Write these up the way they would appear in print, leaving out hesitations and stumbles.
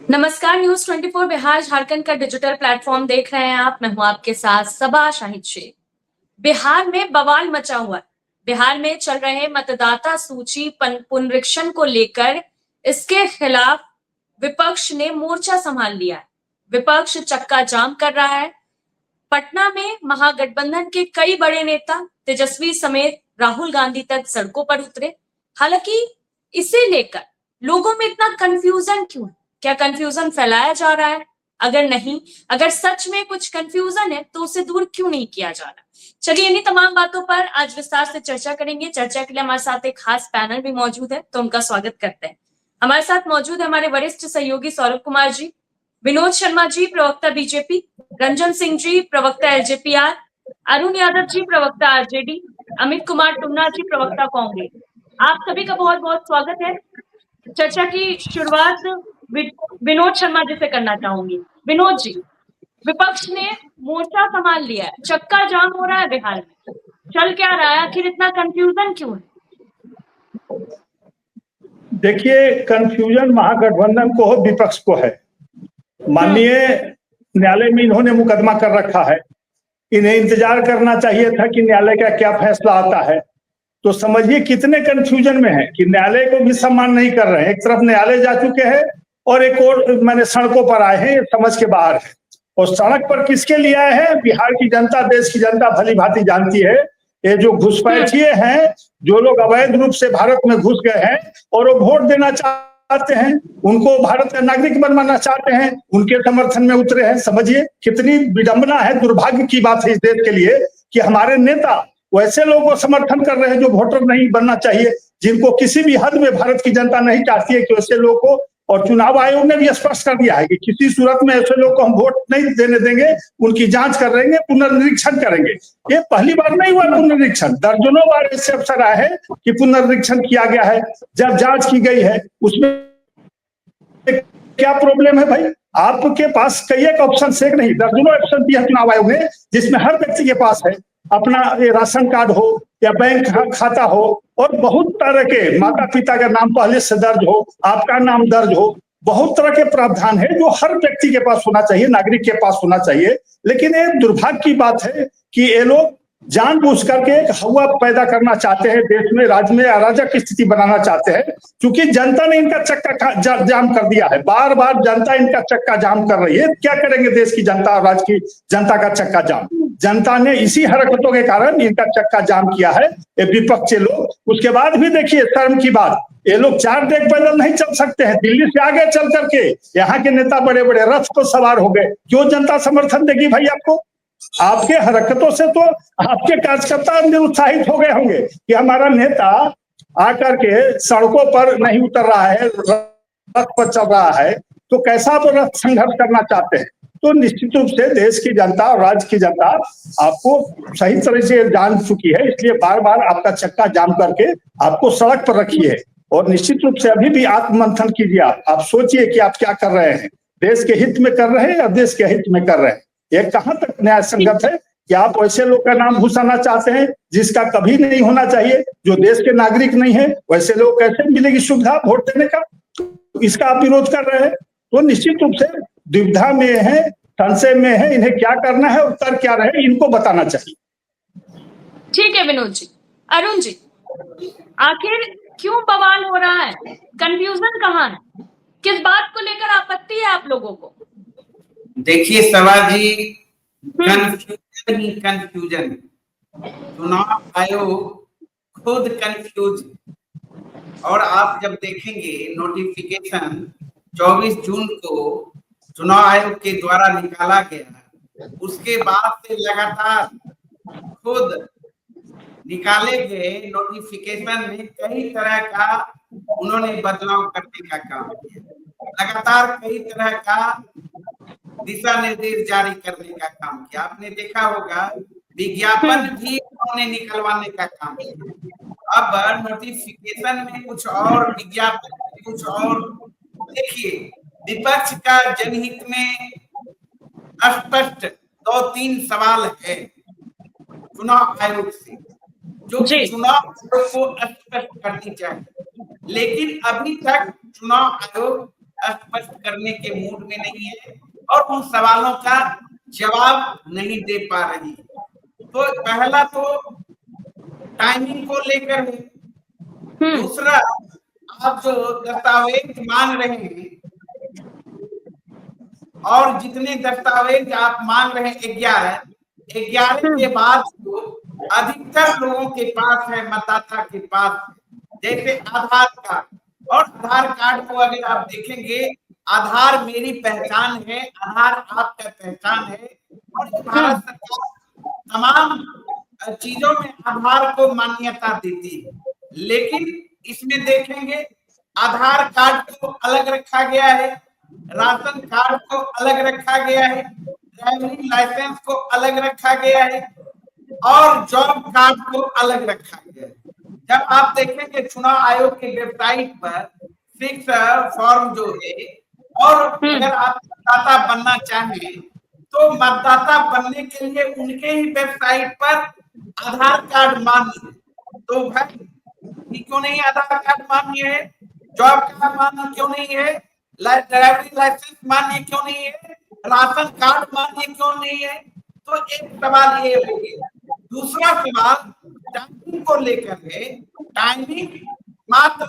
नमस्कार। न्यूज 24 बिहार झारखंड का digital platform देख रहे हैं आप। मैं हूं आपके साथ सबा शाहिद शेख। बिहार में बवाल मचा हुआ है। बिहार में चल रहे मतदाता सूची पुनरीक्षण को लेकर इसके खिलाफ विपक्ष ने मोर्चा संभाल लिया है। विपक्ष चक्का जाम कर रहा है। पटना में महागठबंधन के कई बड़े नेता तेजस्वी समेत राहुल गांधी तक सड़कों पर उतरे। हालांकि इसे लेकर लोगों में इतना कंफ्यूजन क्यों है? क्या कंफ्यूजन फैलाया जा रहा है? अगर नहीं, अगर सच में कुछ कंफ्यूजन है तो उसे दूर क्यों नहीं किया जा रहा? चलिए इन्हीं तमाम बातों पर आज विस्तार से चर्चा करेंगे। चर्चा के लिए हमारे साथ एक खास पैनल भी मौजूद है, तो उनका स्वागत करते हैं। हमारे साथ मौजूद है हमारे वरिष्ठ सहयोगी सौरभ कुमार जी, विनोद शर्मा जी प्रवक्ता बीजेपी, रंजन सिंह जी प्रवक्ता एलजेपीआर, अरुण यादव जी प्रवक्ता आरजेडी, अमित कुमार टुन्ना जी प्रवक्ता कांग्रेस। आप सभी का बहुत बहुत स्वागत है। चर्चा की शुरुआत विनोद शर्मा जी से करना चाहूंगी। विनोद जी, विपक्ष ने मोर्चा संभाल लिया है, चक्का जाम हो रहा है बिहार में, चल क्या रहा है? आखिर इतना कंफ्यूजन क्यों है? देखिए, कंफ्यूजन महागठबंधन को हो, विपक्ष को है। माननीय न्यायालय में इन्होंने मुकदमा कर रखा है। इन्हें इंतजार करना चाहिए था कि न्यायालय का क्या फैसला आता है। तो समझिए कितने कंफ्यूजन में है कि न्यायालय को भी सम्मान नहीं कर रहे हैं। एक तरफ न्यायालय जा चुके हैं और एक और मैंने सड़कों पर आए हैं, समझ के बाहर है। और सड़क पर किसके लिए आए हैं? बिहार की जनता, देश की जनता भली भांति जानती है। ये जो घुसपैठिए हैं, जो लोग अवैध रूप से भारत में घुस गए हैं और वो वोट देना चाहते हैं, उनको भारत का नागरिक बनवाना चाहते हैं, उनके समर्थन में उतरे हैं। समझिए कितनी विडंबना है, दुर्भाग्य की बात है इस देश के लिए कि हमारे नेता वैसे लोगों को समर्थन कर रहे हैं जो वोटर नहीं बनना चाहिए, जिनको किसी भी हद में भारत की जनता नहीं चाहती है कि वैसे लोगों को। और चुनाव आयोग ने भी स्पष्ट कर दिया है कि किसी सूरत में ऐसे लोग को हम वोट नहीं देने देंगे, उनकी जांच करेंगे, पुनर्निरीक्षण करेंगे। ये पहली बार नहीं हुआ पुनर्निरीक्षण, दर्जनों बार ऐसे अवसर आए हैं कि पुनर्निरीक्षण किया गया है। जब जांच की गई है उसमें क्या प्रॉब्लम है भाई? आपके पास कई एक ऑप्शन से नहीं, दर्जनों ऑप्शन दिया चुनाव आयोग ने, जिसमें हर व्यक्ति के पास है अपना राशन कार्ड हो या बैंक खाता हो, और बहुत तरह के माता पिता का नाम पहले से दर्ज हो, आपका नाम दर्ज हो। बहुत तरह के प्रावधान है जो हर व्यक्ति के पास होना चाहिए, नागरिक के पास होना चाहिए। लेकिन ये दुर्भाग्य की बात है कि ये लोग जानबूझ करके एक हवा पैदा करना चाहते हैं, देश में, राज्य में अराजक की स्थिति बनाना चाहते हैं। क्योंकि जनता ने इनका चक्का जाम कर दिया है, बार बार जनता इनका चक्का जाम कर रही है। क्या करेंगे देश की जनता और राज्य की जनता का चक्का जाम? जनता ने इसी हरकतों के कारण इनका चक्का जाम किया है, ये विपक्ष के लोग। उसके बाद भी देखिए शर्म की बात, ये लोग 4 डेग पैदल नहीं चल सकते हैं, दिल्ली से आगे चल करके यहाँ के नेता बड़े बड़े रथ पर सवार हो गए। क्यों जनता समर्थन देगी भाई आपको? आपके हरकतों से तो आपके कार्यकर्ता निरुत्साहित हो गए होंगे कि हमारा नेता आकर के सड़कों पर नहीं उतर रहा है, रथ पर चल रहा है, तो कैसा आप रथ संघर्ष करना चाहते हैं? तो निश्चित रूप से देश की जनता और राज्य की जनता आपको सही तरह से जान चुकी है, इसलिए बार बार आपका चक्का जाम करके आपको सड़क पर रखी है। और निश्चित रूप से अभी भी आत्ममंथन कीजिए, आप सोचिए कि आप क्या कर रहे हैं, देश के हित में कर रहे हैं या देश के हित में कर रहे हैं। ये कहां तक न्याय संगत है कि आप वैसे लोग का नाम घुसाना चाहते हैं जिसका कभी नहीं होना चाहिए, जो देश के नागरिक नहीं है, वैसे लोग कैसे मिलेगी सुविधा वोट देने का? इसका आप विरोध कर रहे हैं। तो निश्चित रूप से दुविधा में है, संशय में है, इन्हें क्या करना है और कर क्या रहे इनको बताना चाहिए। ठीक है विनोद जी। अरुण जी, आखिर क्यों बवाल हो रहा है? कंफ्यूजन कहाँ है? किस बात को लेकर आपत्ति है आप लोगों को? देखिए सभा जी, कंफ्यूजन ही कंफ्यूजन। चुनाव आयोग खुद कंफ्यूज। और आप जब देखेंगे नोटिफिकेशन 24 जून को चुनाव आयोग के द्वारा निकाला गया, उसके बाद से लगातार खुद निकाले गए नोटिफिकेशन में कई तरह का उन्होंने बदलाव करने का काम किया। लगातार कई तरह का दिशा निर्देश जारी करने का काम किया। आपने देखा होगा विज्ञापन भी उन्होंने निकलवाने का काम किया। अब नोटिफिकेशन में कुछ और, विज्ञापन में कुछ और। देखिए, विपक्ष का जनहित में स्पष्ट 2-3 सवाल है चुनाव आयोग से, जो कि चुनाव आयोग को स्पष्ट करनी चाहिए। लेकिन अभी तक चुनाव आयोग स्पष्ट करने के मूड में नहीं है और उन सवालों का जवाब नहीं दे पा रही। तो पहला तो टाइमिंग को लेकर है, दूसरा आप जो दस्तावेज मांग रहे हैं और जितने दस्तावेज आप मांग रहे हैं 11 के बाद तो अधिकतर लोगों के पास है, मतदाता के पास, जैसे आधार कार्ड। और आधार कार्ड को अगर आप देखेंगे, आधार मेरी पहचान है, आधार आपका पहचान है और ये भारत सरकार तमाम चीजों में आधार को मान्यता देती है। लेकिन इसमें देखेंगे आधार कार्ड को अलग रखा गया है, राशन कार्ड को अलग रखा गया है, ड्राइविंग लाइसेंस को अलग रखा गया है और जॉब कार्ड को अलग रखा गया है। जब आप देखेंगे चुनाव आयोग की वेबसाइट पर 6 फॉर्म जो है, और अगर आप मतदाता बनना चाहें तो मतदाता बनने के लिए उनके ही वेबसाइट पर आधार कार्ड मान्य है। तो भाई क्यों नहीं आधार कार्ड मान्य है, जॉब कार्ड मान्य क्यों नहीं है, ड्राइविंग लाइसेंस मान्य क्यों नहीं है, राशन कार्ड मान्य क्यों नहीं है? तो एक सवाल ये है। दूसरा सवाल टाइमिंग को लेकर है। टाइमिंग मात्र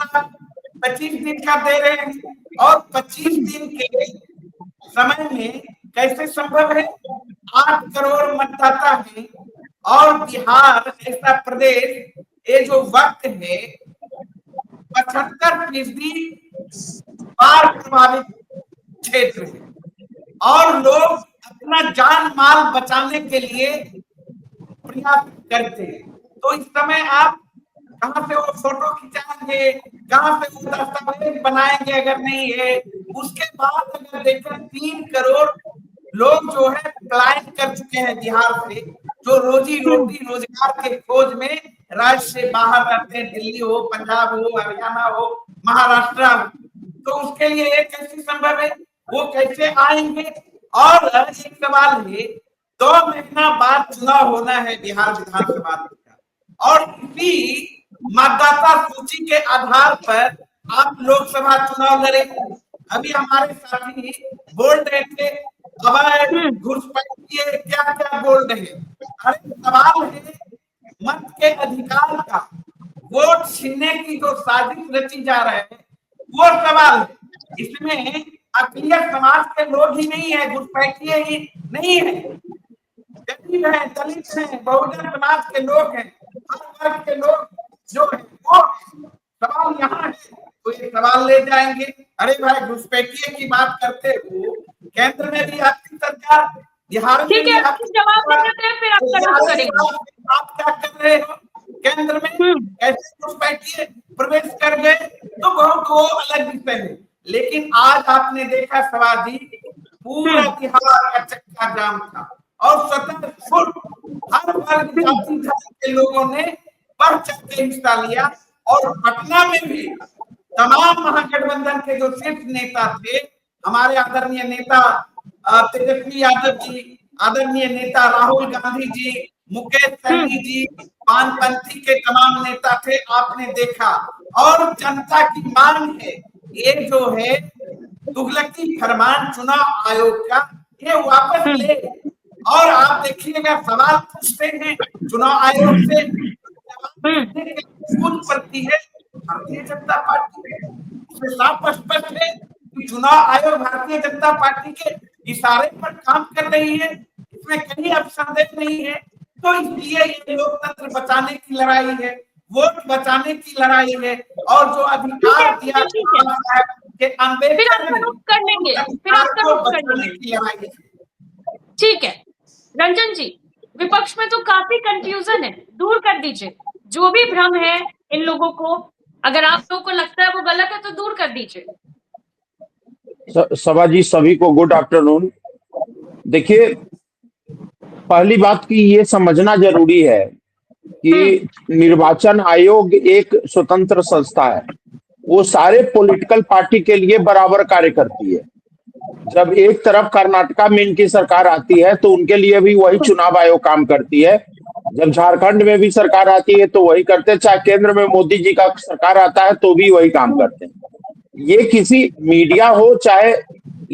25 दिन का दे रहे हैं और 25 दिन के समय में कैसे संभव है? 8 करोड़ मतदाता है और बिहार ऐसा प्रदेश, ये जो वक्त है 75% बाढ़ प्रभावित क्षेत्र है और लोग अपना जान माल बचाने के लिए प्रयास करते हैं। तो इस समय आप कहां से वो फोटो खिंचाएंगे, कहां से वो दस्तावेज बनाएंगे अगर नहीं है? उसके बाद अगर देखें 3 करोड़ लोग जो है पलायन कर चुके हैं बिहार से, जो रोजी रोटी रोजगार के खोज में राज्य से बाहर रहते हैं, दिल्ली हो, पंजाब हो, हरियाणा हो, महाराष्ट्र हो। तो उसके लिए ये कैसे संभव है, वो कैसे आएंगे? और एक सवाल है, 2 महीना बाद चुनाव होना है बिहार विधानसभा का और इसी मतदाता सूची के आधार पर आप लोकसभा चुनाव लड़े। अभी हमारे साथी बोल रहे थे अब घुसपैठी क्या क्या बोल रहे हैं। अरे सवाल है मत के अधिकार का, वोट छीनने की जो साजिश रची जा रहे हैं वो सवाल है। इसमें अकलियत समाज के लोग ही नहीं है, घुसपैठी ही नहीं है, गरीब है, दलित है, बहुजन समाज के लोग हैं, हर वर्ग के लोग जो है वो सवाल यहाँ है। तो ये सवाल ले जाएंगे, अरे भाई घुसपैठिए की बात करते हो, केंद्र में भी आपकी सरकार, बिहार में भी आपकी जवाब देते हैं, फिर आप क्या कर रहे हो? केंद्र में ऐसे घुसपैठिए प्रवेश कर गए तो वो अलग विषय है। लेकिन आज आपने देखा सवाजी, पूरा बिहार का चक्का जाम था और स्वतंत्र फुट हर वर्ग जाति धर्म के लोगों ने बढ़ चढ़ के हिस्सा लिया। और पटना में भी तमाम महागठबंधन के जो शीर्ष नेता थे, हमारे आदरणीय नेता तेजस्वी यादव जी, आदरणीय नेता राहुल गांधी जी, मुकेश सहनी जी, वामपंथी के तमाम नेता थे, आपने देखा। और जनता की मांग है, ये जो है तुगलकी फरमान चुनाव आयोग का, ये वापस ले। और आप देखिएगा सवाल पूछते हैं चुनाव आयोग से, खुद पड़ती है भारतीय जनता पार्टी। उसमें साफ स्पष्ट है कि चुनाव आयोग भारतीय जनता पार्टी के इशारे पर काम कर रही है, इसमें कहीं अब संदेह नहीं है। तो इसलिए ये लोकतंत्र बचाने की लड़ाई है, वोट बचाने की लड़ाई है और जो अधिकार दिया कि अम्बेडकर की लड़ाई है। ठीक है रंजन जी, विपक्ष में तो काफी कंफ्यूजन है, दूर कर दीजिए जो भी भ्रम है इन लोगों को। अगर आप लोगों को लगता है वो गलत है तो दूर कर दीजिए। सभा जी, सभी को गुड आफ्टरनून। देखिए, पहली बात की ये समझना जरूरी है कि निर्वाचन आयोग एक स्वतंत्र संस्था है, वो सारे पॉलिटिकल पार्टी के लिए बराबर कार्य करती है। जब एक तरफ कर्नाटका में इनकी सरकार आती है तो उनके लिए भी वही चुनाव आयोग काम करती है, जब झारखंड में भी सरकार आती है तो वही करते हैं, चाहे केंद्र में मोदी जी का सरकार आता है तो भी वही काम करते हैं। ये किसी मीडिया हो, चाहे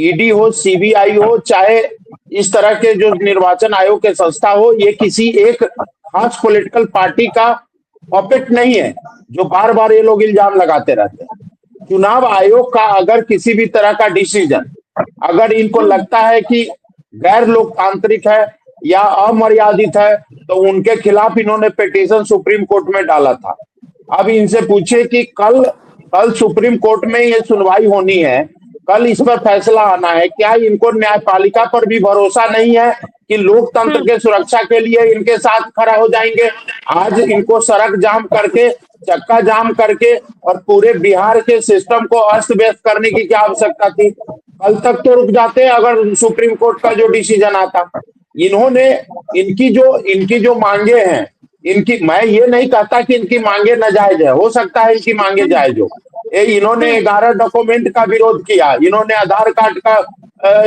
ईडी हो, सीबीआई हो, चाहे इस तरह के जो निर्वाचन आयोग के संस्था हो, ये किसी एक खास पॉलिटिकल पार्टी का पॉपेट नहीं है जो बार बार ये लोग इल्जाम लगाते रहते हैं। चुनाव आयोग का अगर किसी भी तरह का डिसीजन अगर इनको लगता है कि गैर लोकतांत्रिक है या अमर्यादित है, तो उनके खिलाफ इन्होंने पिटीशन सुप्रीम कोर्ट में डाला था। अब इनसे पूछे कि कल सुप्रीम कोर्ट में ये सुनवाई होनी है, कल इस पर फैसला आना है, क्या इनको न्यायपालिका पर भी भरोसा नहीं है कि लोकतंत्र के सुरक्षा के लिए इनके साथ खड़ा हो जाएंगे? आज इनको सड़क जाम करके, चक्का जाम करके और पूरे बिहार के सिस्टम को अस्त व्यस्त करने की क्या आवश्यकता थी? कल तक तो रुक जाते अगर सुप्रीम कोर्ट का जो डिसीजन आता। इन्होंने इनकी जो मांगे हैं, मैं ये नहीं कहता कि इनकी मांगे नाजायज है, हो सकता है इनकी मांगे जायज हो। इन्होंने 11 डॉक्यूमेंट का विरोध किया, इन्होंने आधार कार्ड का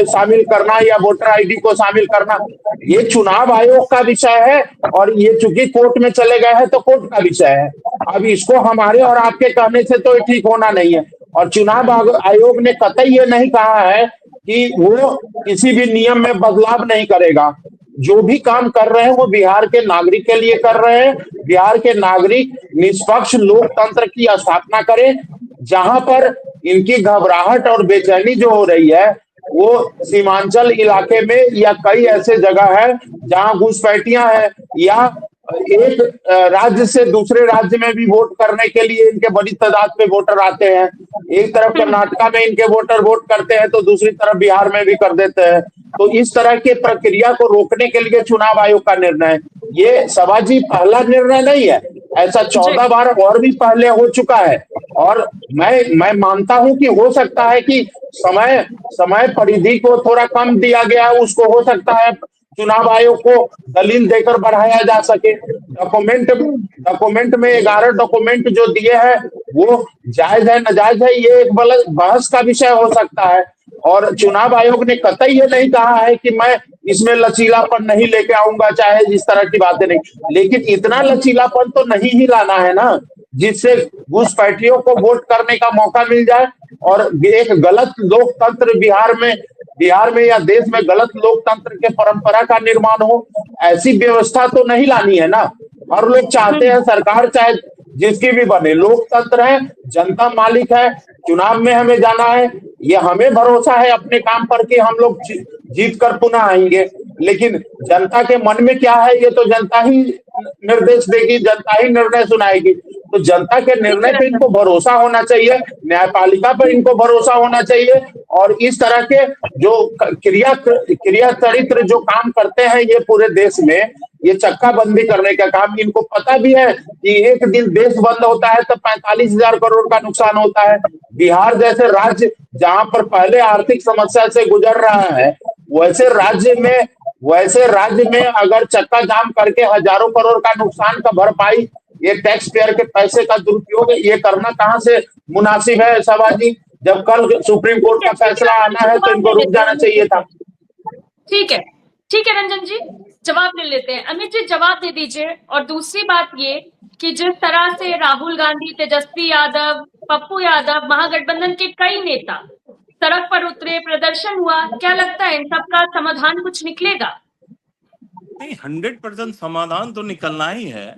शामिल करना या वोटर आईडी को शामिल करना, ये चुनाव आयोग का विषय है और ये चूंकि कोर्ट में चले गए हैं तो कोर्ट का विषय है। अब इसको हमारे और आपके कहने से तो ठीक होना नहीं है। और चुनाव आयोग ने कतई ये नहीं कहा है कि वो किसी भी नियम में बदलाव नहीं करेगा। जो भी काम कर रहे हैं वो बिहार के नागरिक के लिए कर रहे हैं। बिहार के नागरिक निष्पक्ष लोकतंत्र की स्थापना करें। जहां पर इनकी घबराहट और बेचैनी जो हो रही है वो सीमांचल इलाके में या कई ऐसे जगह है जहां घुसपैठियां हैं या एक राज्य से दूसरे राज्य में भी वोट करने के लिए इनके बड़ी तादाद में वोटर आते हैं। एक तरफ कर्नाटका में इनके वोटर वोट करते हैं तो दूसरी तरफ बिहार में भी कर देते हैं। तो इस तरह की प्रक्रिया को रोकने के लिए चुनाव आयोग का निर्णय, ये सभाजी पहला निर्णय नहीं है, ऐसा 14 बार और भी पहले हो चुका है। और मैं मानता हूं कि हो सकता है कि समय परिधि को थोड़ा कम दिया गया है, उसको हो सकता है चुनाव आयोग को दलील देकर बढ़ाया जा सके। डॉक्यूमेंट में 11 डॉक्यूमेंट जो दिए हैं वो जायज है नाजायज है, ये एक बहस का विषय हो सकता है। और चुनाव आयोग ने कतई ये नहीं कहा है कि मैं इसमें लचीलापन नहीं लेके आऊंगा, चाहे इस तरह की बातें नहीं, लेकिन इतना लचीलापन तो नहीं ही लाना है ना जिससे घुसपैठियों को वोट करने का मौका मिल जाए और एक गलत लोकतंत्र बिहार में या देश में गलत लोकतंत्र के परंपरा का निर्माण हो। ऐसी व्यवस्था तो नहीं लानी है ना। हर लोग चाहते हैं सरकार चाहे जिसकी भी बने, लोकतंत्र है, जनता मालिक है, चुनाव में हमें जाना है, ये हमें भरोसा है अपने काम पर कि हम लोग जीत कर पुनः आएंगे। लेकिन जनता के मन में क्या है ये तो जनता ही निर्देश देगी, जनता ही निर्णय सुनाएगी। तो जनता के निर्णय पे इनको भरोसा होना चाहिए, न्यायपालिका पर इनको भरोसा होना चाहिए। और इस तरह के जो क्रिया चरित्र जो काम करते हैं ये पूरे देश में, ये चक्का बंदी करने का काम, इनको पता भी है कि एक दिन देश बंद होता है तो 45,000 करोड़ का नुकसान होता है। बिहार जैसे राज्य जहां पर पहले आर्थिक समस्या से गुजर रहा है, वैसे राज्य में अगर चक्का जाम करके हजारों करोड़ का नुकसान का भरपाई, ये टैक्स पेयर के पैसे का दुरुपयोग, ये करना कहां से मुनासिब है सभाजी? जब कल सुप्रीम कोर्ट का फैसला आना है तो इनको रुक जाना चाहिए था। ठीक है रंजन जी, जवाब ले लेते हैं। अमित जी जवाब दे दीजिए। और दूसरी बात ये कि जिस तरह से राहुल गांधी, तेजस्वी यादव, पप्पू यादव, महागठबंधन के कई नेता सड़क पर उतरे, प्रदर्शन हुआ, क्या लगता है इन सबका समाधान कुछ निकलेगा? नहीं, 100% समाधान तो निकलना ही है।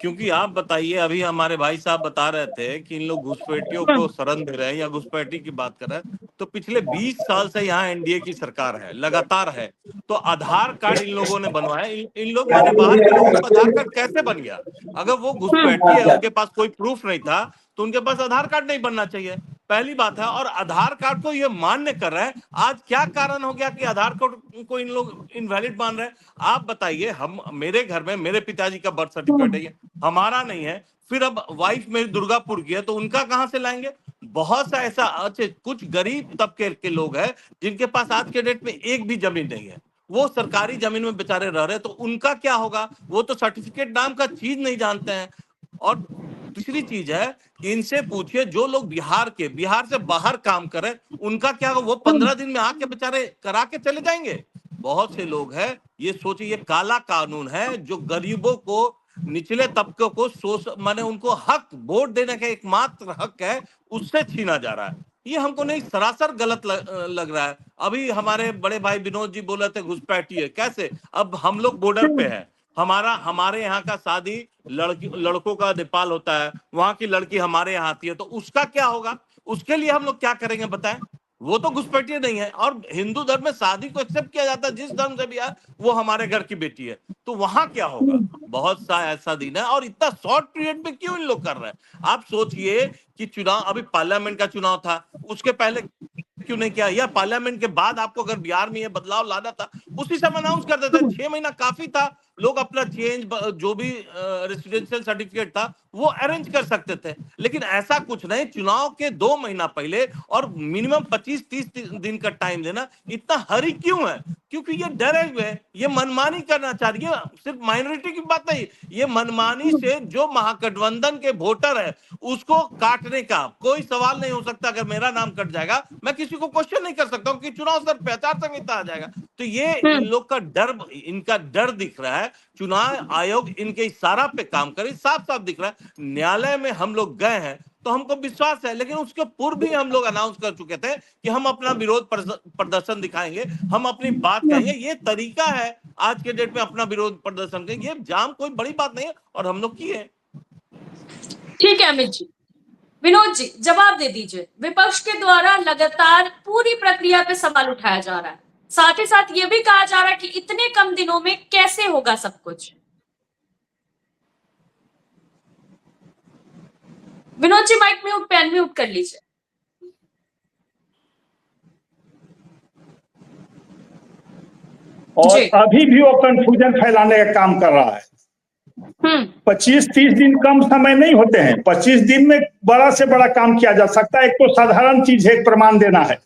क्योंकि आप बताइए, अभी हमारे भाई साहब बता रहे थे कि इन लोग घुसपैठियों को शरण दे रहे हैं या घुसपैठी की बात कर रहे हैं, तो पिछले 20 साल से यहाँ एनडीए की सरकार है, लगातार है। तो आधार कार्ड इन लोगों ने बनवाया। इन लोग मैंने बाहर के लोगों को आधार कार्ड कैसे बन गया? अगर वो घुसपैठी है, उनके पास कोई प्रूफ नहीं था, तो उनके पास आधार कार्ड नहीं बनना चाहिए, पहली बात है। और आधार कार्ड को ये मान्य कर रहा है, आज क्या कारण हो गया कि आधार कार्ड को इन लोग इनवैलिड मान रहे हैं? आप बताइए। मेरे घर में मेरे पिताजी का बर्थ सर्टिफिकेट है, हमारा नहीं है। फिर अब वाइफ मेरी दुर्गापुर की है, तो उनका कहां से लाएंगे? बहुत सा ऐसा कुछ गरीब तबके के लोग हैं जिनके पास आज के डेट में एक भी जमीन नहीं है, वो सरकारी जमीन में बेचारे रह रहे हैं, तो उनका क्या होगा? वो तो सर्टिफिकेट नाम का चीज नहीं जानते हैं। और दूसरी चीज है कि इनसे पूछिए जो लोग बिहार से बाहर काम कर रहे हैं, उनका क्या होगा? वो 15 दिन में आके बेचारे करा के चले जाएंगे। बहुत से लोग हैं, ये सोचिए, ये काला कानून है जो गरीबों को, निचले तबके को माने उनको हक, वोट देने का एकमात्र हक है, उससे छीना जा रहा है। ये हमको नहीं, सरासर गलत लग रहा है। अभी हमारे बड़े भाई विनोद जी बोल रहे थे घुसपैठी है, कैसे? अब हम लोग बॉर्डर पे है, हमारे यहाँ का शादी लड़कों का नेपाल होता है, वहां की लड़की हमारे यहाँ आती है, तो उसका क्या होगा? उसके लिए हम लोग क्या करेंगे बताएं? वो तो घुसपैठी नहीं है। और हिंदू धर्म में शादी को एक्सेप्ट किया जाता है, जिस धर्म से भी है वो हमारे घर की बेटी है, तो वहां क्या होगा? बहुत सा ऐसा दिन है, और इतना शॉर्ट पीरियड में क्यों इन लोग कर रहे हैं? आप सोचिए कि चुनाव, अभी पार्लियामेंट का चुनाव था, उसके पहले क्यों नहीं किया, या पार्लियामेंट के बाद आपको अगर बिहार में ये बदलाव लाना था उसी समय अनाउंस कर देते। 6 महीना काफी था, लोग अपना चेंज जो भी रेसिडेंशियल सर्टिफिकेट था वो अरेंज कर सकते थे। लेकिन ऐसा कुछ नहीं, चुनाव के 2 महीना पहले और मिनिमम 25-30 दिन का टाइम लेना, इतना हरी क्यों है? क्योंकि ये डरे हुए हैं, ये मनमानी करना चाह रही है। सिर्फ माइनॉरिटी की बात नहीं, ये मनमानी से जो महागठबंधन के वोटर है उसको काटने का कोई सवाल नहीं हो सकता। अगर मेरा नाम कट जाएगा मैं किसी को क्वेश्चन नहीं कर सकता हूँ कि चुनाव सर पे आचार संहिता आ जाएगा। तो ये इन लोग का डर, इनका डर दिख रहा है। चुनाव आयोग इनके इशारा पे काम करे, साफ साफ दिख रहा है। न्यायालय में हम लोग गए हैं तो हमको विश्वास है, लेकिन उसके पूर्व भी हम लोग अनाउंस कर चुके थे कि हम अपना विरोध प्रदर्शन दिखाएंगे, हम अपनी बात कहेंगे। ये तरीका है आज के डेट में अपना विरोध प्रदर्शन का, ये जाम कोई बड़ी बात नहीं है, और हम लोग किए। ठीक है अमित जी। विनोद जी जवाब दे दीजिए। विपक्ष के द्वारा लगातार पूरी प्रक्रिया पे सवाल उठाया जा रहा है, साथ ही साथ ये भी कहा जा रहा है कि इतने कम दिनों में कैसे होगा सब कुछ। विनोद जी माइक म्यूट पे अनम्यूट कर लीजिए। और अभी भी वो कंफ्यूजन फैलाने का काम कर रहा है। 25-30 दिन कम समय नहीं होते हैं, 25 दिन में बड़ा से बड़ा काम किया जा सकता है। एक तो साधारण चीज है, एक प्रमाण देना है।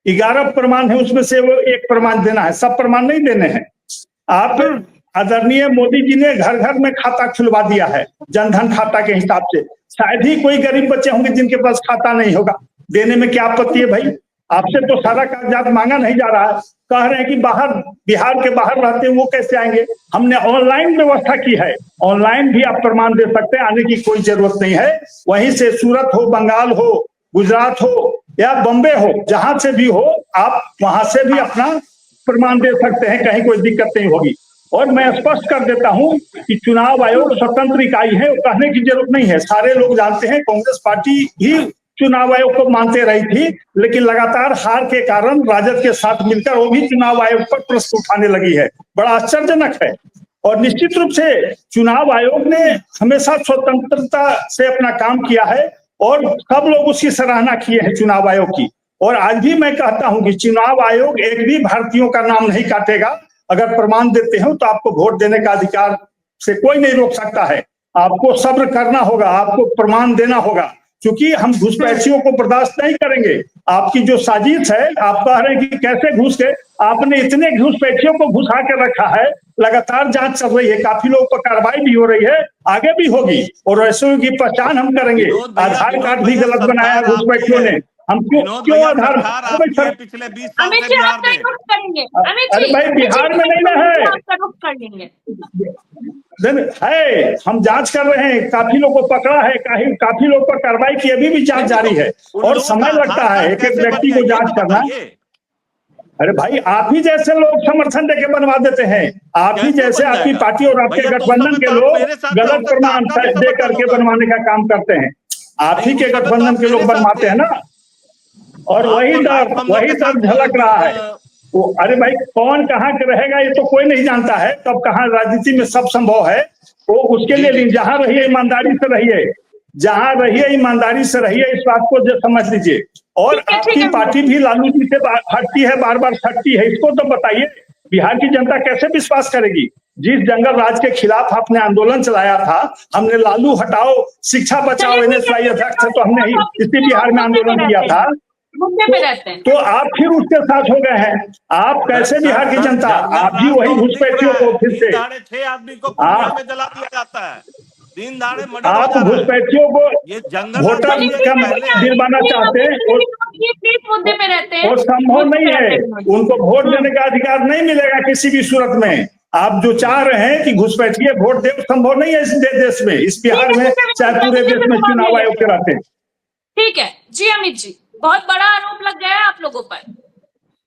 11 प्रमाण है, उसमें से वो एक प्रमाण देना है, सब प्रमाण नहीं देने हैं। आप आदरणीय मोदी जी ने घर घर में खाता खुलवा दिया है जनधन खाता के हिसाब से। शायद ही कोई गरीब बच्चे होंगे जिनके पास खाता नहीं होगा। देने में क्या आपत्ति है भाई? आपसे तो सारा कागजात मांगा नहीं जा रहा है। कह रहे हैं कि बाहर, बिहार के बाहर रहते हैं वो कैसे आएंगे? हमने ऑनलाइन व्यवस्था की है, ऑनलाइन भी आप प्रमाण दे सकते हैं, आने की कोई जरूरत नहीं है। वहीं से सूरत हो, बंगाल हो, गुजरात हो या बॉम्बे हो, जहां से भी हो, आप वहां से भी अपना प्रमाण दे सकते हैं, कहीं कोई दिक्कत नहीं होगी। और मैं स्पष्ट कर देता हूं कि चुनाव आयोग स्वतंत्र इकाई है, कहने की जरूरत नहीं है। सारे लोग जानते हैं, कांग्रेस पार्टी ही चुनाव आयोग को मानते रही थी, लेकिन लगातार हार के कारण राजद के साथ मिलकर वो भी चुनाव आयोग पर प्रश्न उठाने लगी है। बड़ा आश्चर्यजनक है। और निश्चित रूप से चुनाव आयोग ने हमेशा स्वतंत्रता से अपना काम किया है और सब लोग उसकी सराहना किए हैं चुनाव आयोग की। और आज भी मैं कहता हूं कि चुनाव आयोग एक भी भारतीयों का नाम नहीं काटेगा। अगर प्रमाण देते हो तो आपको वोट देने का अधिकार से कोई नहीं रोक सकता है। आपको सब्र करना होगा, आपको प्रमाण देना होगा, क्योंकि हम घुसपैठियों को बर्दाश्त नहीं करेंगे। आपकी जो साजिश है, आप कह रहे हैं कि कैसे घुस के, आपने इतने घुसपैठियों को घुसा के रखा है, लगातार जांच चल रही है, काफी लोगों पर कार्रवाई भी हो रही है, आगे भी होगी, और ऐसे की पहचान हम करेंगे। आधार कार्ड भी गलत बनाया घुसपैठियों ने, हम क्यों आधार? पिछले 20 साल से बिहार में अरे भाई बिहार में नहीं ना है, है हम जांच कर रहे हैं, काफी लोग को पकड़ा है, काफी लोग पर कार्रवाई की, अभी भी जांच जारी है और समय लगता है एक एक व्यक्ति को जांच करना। अरे भाई आप ही जैसे लोग समर्थन देके बनवा देते हैं, आप ही जैसे आपकी पार्टी और आपके गठबंधन के लोग गलत प्रमाण दे करके बनवाने का काम करते हैं। आप ही के गठबंधन के लोग बनवाते हैं ना, और वही डर झलक रहा है। अरे भाई कौन कहाँ के रहेगा ये तो कोई नहीं जानता है, कब कहाँ राजनीति में सब संभव है। वो उसके लिए जहां रहिए ईमानदारी से रहिए, जहां रहिए ईमानदारी से रहिए, इस बात को समझ लीजिए। और आपकी पार्टी भी लालू जी से हटती है, बार बार हटती है, इसको तो बताइए बिहार की जनता कैसे विश्वास करेगी? जिस जंगल राज के खिलाफ आपने आंदोलन चलाया था, हमने लालू हटाओ शिक्षा बचाओ NSY अध्यक्ष तो हमने इसी बिहार में आंदोलन किया था, तो आप फिर उसके साथ हो गए हैं। आप कैसे बिहार की जनता, आप भी वही घुसपैठियों को फिर से 6 आदमी को में जला दिया जाता है, दिन दाड़े मर्डर आप घुसपैठियों को ये जंगल वोटर दिलवाना चाहते हैं और संभव नहीं है, उनको वोट देने का अधिकार नहीं मिलेगा किसी भी सूरत में। आप जो चाह रहे हैं कि घुसपैठिए वोट दे, संभव नहीं है इस देश में, इस बिहार में, चाहे पूरे देश में चुनाव आयोग के रहते हैं। ठीक है जी अमित जी, बहुत बड़ा आरोप लग गया है आप लोगों पर।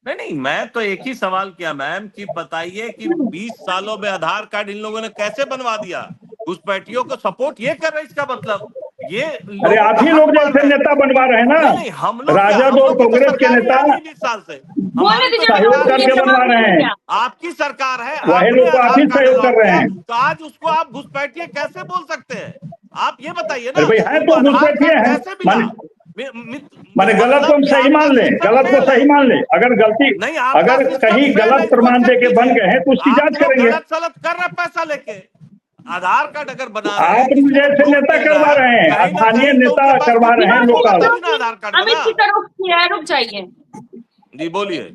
नहीं नहीं, मैं तो एक ही सवाल किया मैम कि बताइए कि 20 सालों में आधार कार्ड इन लोगों ने कैसे बनवा दिया। घुसपैठियों को सपोर्ट ये कर रहे हैं, इसका मतलब ये अरे लोगों आप का ही हक लोग मांग जैसे रहे हैं। नेता बनवा रहे हैं ना, नहीं नहीं, हम लोग क्या, राजद हम और लोग की तो कांग्रेस के सरकार ही नेता है नहीं 20 साल से। बोलने हमारी तो दीजिए, सहयोग सरकार ही करके है। बनवा रहे हैं। आपकी सरकार है, वही आपने लोग तो आप आधार ही कार्ड सहयोग अलाउ कर रहे किया, हैं। तो आज उसको आप घुसपैठिए कैसे बोल सकते हैं? आप ये बताइए अरे ना, भाई है उनको तो आधार घुसपैठिए कार्ड हैं, कैसे मिला? माने गलत को मतलब हम कि सही आपका मान लें, सिस्टम गलत को फेल है। सही मान लें। अगर गलती, नहीं, आपका अगर सिस्टम कहीं फेल है, गलत इसको प्रमाण एक्सेप्ट देके बन कीजिए। गए हैं तो उसकी आप जांच लोग करेंगे। गलत सलत कर रहे हैं पैसा लेके। आधार कार्ड अगर बना रहे हैं, आप किसी को जैसे प्रूफ नेता मिल रहा करवा है, रहे हैं, कहीं ना स्थानीय कहीं तो नेता उनके पास करवा कुछ रहे हैं प्रूफ होगा, लोकल। तभी ना आधार कार्ड अमित बना। जी का रुख किया है, रुक जाइए। जी बोलिए।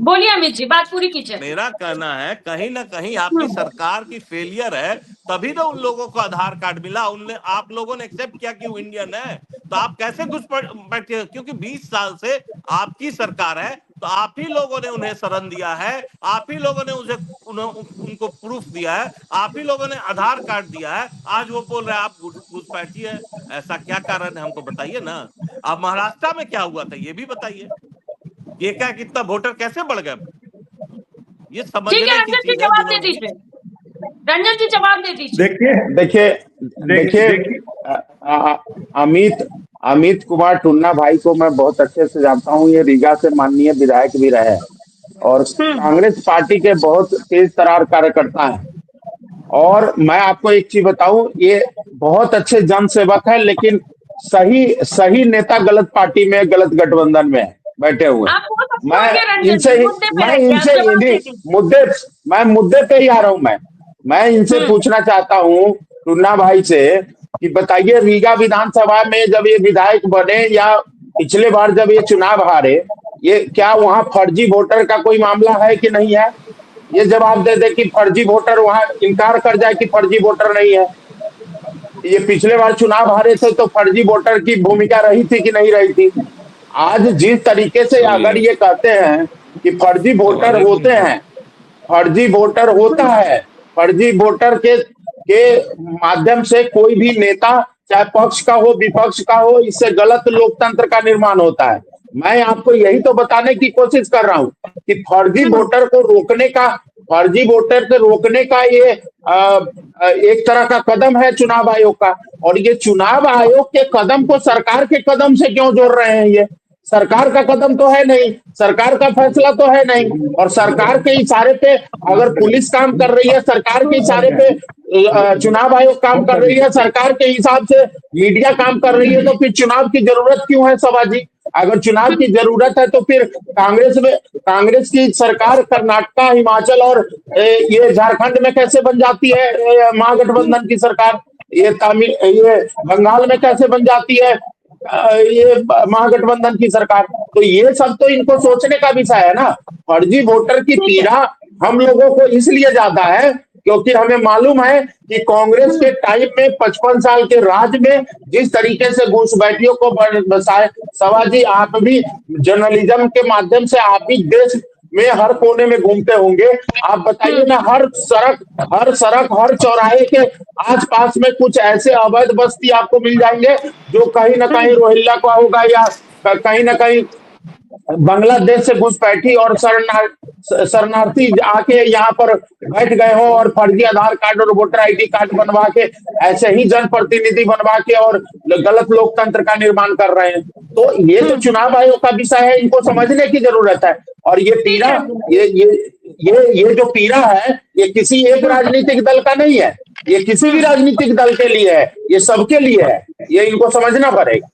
बोलिए अमित जी, बात पूरी कीजिए। मेरा कहना है कहीं ना कहीं आपकी सरकार की फेलियर है, तभी ना उन लोगों को आधार कार्ड मिला। उनने, आप लोगों ने एक्सेप्ट किया कि वो इंडियन है, तो आप कैसे घुस बैठे? क्योंकि 20 साल से आपकी सरकार है, तो आप ही लोगों ने उन्हें शरण दिया है, आप ही लोगों ने उनको प्रूफ दिया है, आप ही लोगों ने आधार कार्ड दिया है। आज वो बोल रहे हैं आप घुसपैठी है। ऐसा क्या कारण है, हमको बताइए ना। अब महाराष्ट्र में क्या हुआ था ये भी बताइए। ये क्या, कितना वोटर कैसे बढ़ गए? ये ठीक है समझने की रंजन जी, चीज है जवाब दे विनोद जी। दीजिए। रंजन जी जवाब दे दीजिए। देखिए देखिए देखिए देखिए अ- अ- अमित अमित कुमार टुन्ना भाई को मैं बहुत अच्छे से जानता हूँ। ये रीगा से माननीय विधायक भी रहे हैं और कांग्रेस पार्टी के बहुत तेज तरार कार्यकर्ता हैं। और मैं आपको एक चीज बताऊं, ये बहुत अच्छे जनसेवक है, लेकिन सही सही नेता गलत पार्टी में, गलत गठबंधन में बैठे हुए हैं। आप वो सब मैं छोड़िए रंजन इनसे जी, मुद्दे पे मैं रहिए, आप इनसे जवाब यदि दे दीजिए। मुद्दे मैं मुद्दे पे ही आ रहा हूं। मैं इनसे पूछना चाहता हूं, टुन्ना भाई से, कि बताइए रीगा विधानसभा में जब ये विधायक बने या पिछले बार जब ये चुनाव हारे, ये क्या वहां फर्जी वोटर का कोई मामला है कि नहीं है? ये जवाब दे दे कि फर्जी वोटर, वहां इनकार कर जाए कि फर्जी वोटर नहीं है। ये पिछले बार चुनाव हारे थे तो फर्जी वोटर की भूमिका रही थी कि नहीं रही थी? आज जिस तरीके से अगर चलिए, ये कहते हैं कि फर्जी वोटर सवाल एक होते मिनट। हैं, फर्जी वोटर होता है, फर्जी वोटर के माध्यम से कोई भी नेता, चाहे पक्ष का हो विपक्ष का हो, इससे गलत लोकतंत्र का निर्माण होता है। मैं आपको यही तो बताने की कोशिश कर रहा हूं कि फर्जी वोटर को रोकने का ये एक तरह का कदम है चुनाव आयोग का। और ये चुनाव आयोग के कदम को सरकार के कदम से क्यों जोड़ रहे हैं? ये सरकार का कदम तो है नहीं, सरकार का फैसला तो है नहीं। और सरकार के इशारे पे अगर पुलिस काम कर रही है, सरकार के इशारे पे चुनाव आयोग काम कर रही है, सरकार के हिसाब से मीडिया काम कर रही है, तो फिर चुनाव की जरूरत क्यों है सभाजी? अगर चुनाव की जरूरत है तो फिर कांग्रेस की सरकार कर्नाटक, हिमाचल और ये झारखंड में कैसे बन जाती है महागठबंधन की सरकार? ये बंगाल में कैसे बन जाती है ये महागठबंधन की सरकार? तो ये सब तो इनको सोचने का विषय है ना। फर्जी वोटर की ठीक है। पीड़ा हम लोगों को इसलिए ज्यादा है क्योंकि हमें मालूम है कि कांग्रेस के टाइम में 55 साल के राज में जिस तरीके से घुसपैठियों को बसाए, सवाजी आप भी जर्नलिज्म के माध्यम से आप भी देश में हर कोने में घूमते होंगे। आप बताइए ना, हर सड़क हर चौराहे के आसपास में कुछ ऐसे अवैध बस्ती आपको मिल जाएंगे जो कहीं ना कहीं रोहिल्ला का होगा या कहीं ना कहीं बांग्लादेश से घुसपैठी और शरणार्थी आके यहाँ पर बैठ गए हो और फर्जी आधार कार्ड और वोटर आईडी कार्ड बनवा के ऐसे ही जनप्रतिनिधि बनवा के और गलत लोकतंत्र का निर्माण कर रहे हैं। तो ये तो चुनाव आयोग का विषय है, इनको समझने की जरूरत है। और ये ठीक पीड़ा, है रंजन जी। ये जो पीड़ा है, ये किसी एक राजनीतिक दल का नहीं है, ये किसी भी राजनीतिक दल के लिए है, ये सबके लिए है। ये इनको समझना पड़ेगा।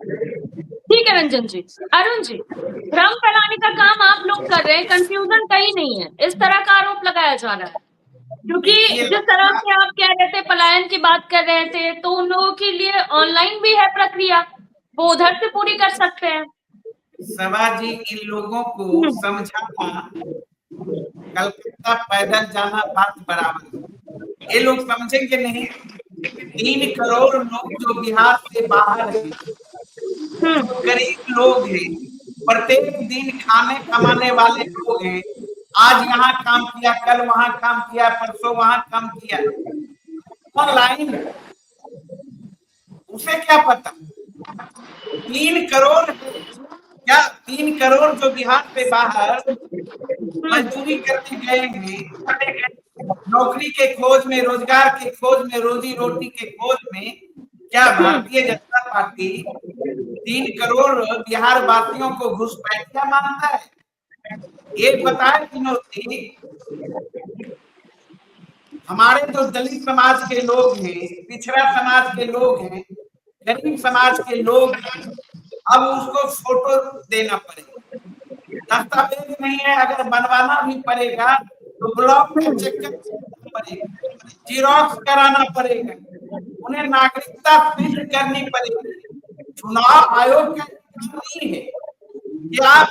ठीक है रंजन जी। अरुण जी, भ्रम फैलाने का काम आप लोग कर रहे हैं, कंफ्यूजन कहीं नहीं है, इस तरह का आरोप लगाया जा रहा है। क्योंकि देखिए जिस तरह से आप कह रहे थे, पलायन की बात कर रहे थे, तो उन लोगों के लिए ऑनलाइन भी है प्रक्रिया, वो उधर से पूरी कर सकते हैं। सभा जी, इन लोगों को समझाना कलकत्ता पैदल जाना बात बराबर है। ये लोग समझेंगे नहीं। 3 करोड़ लोग जो बिहार से बाहर हैं, जो गरीब लोग हैं, प्रत्येक दिन खाने कमाने वाले लोग हैं, आज यहाँ काम किया, कल वहां काम किया, परसों वहां काम किया, ऑनलाइन, उसे क्या पता? 3 करोड़ है, क्या 3 करोड़ जो बिहार से बाहर मजदूरी करने गए हैं, नौकरी के खोज में, रोजगार के खोज में, रोजी रोटी के खोज में, क्या भारतीय जनता पार्टी 3 करोड़ बिहार वासियों को घुसपैठिया मानता है? एक बताए विनोद जी, हमारे जो दलित समाज के लोग हैं, पिछड़ा समाज के लोग हैं, गरीब समाज के लोग हैं, अब उसको फोटो देना पड़ेगा, दस्तावेज नहीं है, अगर बनवाना भी पड़ेगा तो ब्लॉक में चेक करना पड़ेगा, जीरोक्स कराना पड़ेगा, उन्हें नागरिकता सिद्ध करनी पड़ेगी। चुनाव आयोग का नहीं है कि आप